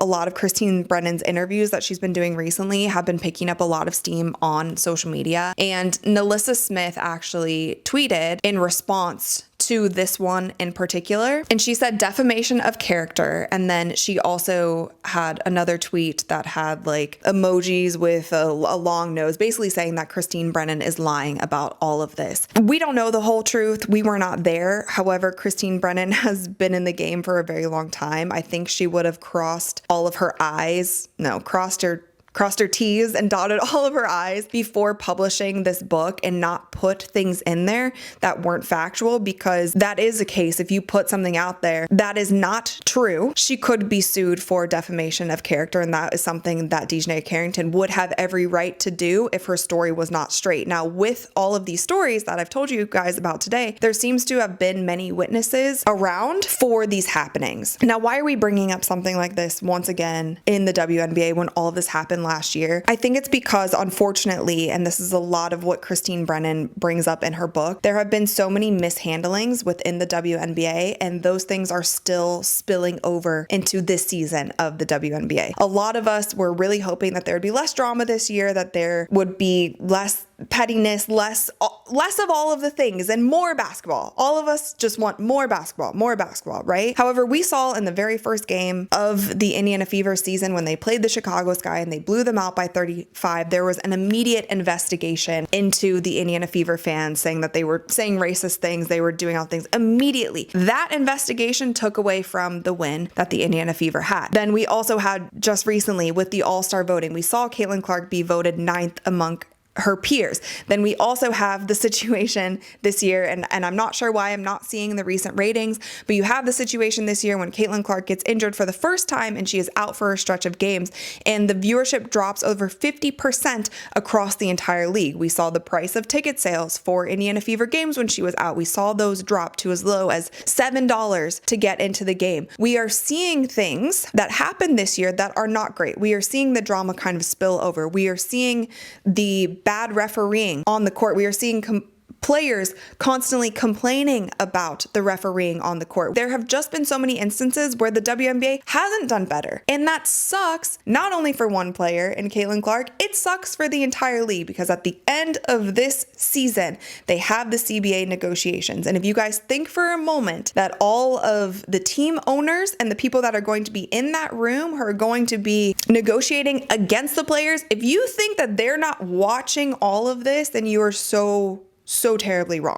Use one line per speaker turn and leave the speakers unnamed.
A lot of Christine Brennan's interviews that she's been doing recently have been picking up a lot of steam on social media. And Nalissa Smith actually tweeted in response to this one in particular. And she said defamation of character. And then she also had another tweet that had like emojis with a long nose, basically saying that Christine Brennan is lying about all of this. We don't know the whole truth. We were not there. However, Christine Brennan has been in the game for a very long time. I think she would have crossed all of her I's, no, crossed her T's and dotted all of her I's before publishing this book and not put things in there that weren't factual, because that is a case. If you put something out there that is not true, she could be sued for defamation of character, and that is something that Dejanay Carrington would have every right to do if her story was not straight. Now, with all of these stories that I've told you guys about today, there seems to have been many witnesses around for these happenings. Now, why are we bringing up something like this once again in the WNBA when all of this happened last year? I think it's because, unfortunately, and this is a lot of what Christine Brennan brings up in her book, there have been so many mishandlings within the WNBA, and those things are still spilling over into this season of the WNBA. A lot of us were really hoping that there would be less drama this year, that there would be less pettiness, less of all of the things, and more basketball. All of us just want more basketball, right? However, we saw in the very first game of the Indiana Fever season when they played the Chicago Sky and they blew them out by 35, there was an immediate investigation into the Indiana Fever fans saying that they were saying racist things, they were doing all things. Immediately, that investigation took away from the win that the Indiana Fever had. Then we also had just recently with the All-Star voting, we saw Caitlin Clark be voted 9th among her peers. Then we also have the situation this year, and I'm not sure why I'm not seeing the recent ratings, but you have the situation this year when Caitlin Clark gets injured for the first time and she is out for a stretch of games, and the viewership drops over 50% across the entire league. We saw the price of ticket sales for Indiana Fever games when she was out. We saw those drop to as low as $7 to get into the game. We are seeing things that happen this year that are not great. We are seeing the drama kind of spill over. We are seeing the bad refereeing on the court. We are seeing players constantly complaining about the refereeing on the court. There have just been so many instances where the WNBA hasn't done better. And that sucks not only for one player in Caitlin Clark, it sucks for the entire league, because at the end of this season, they have the CBA negotiations. And if you guys think for a moment that all of the team owners and the people that are going to be in that room who are going to be negotiating against the players, if you think that they're not watching all of this, then you are so terribly wrong.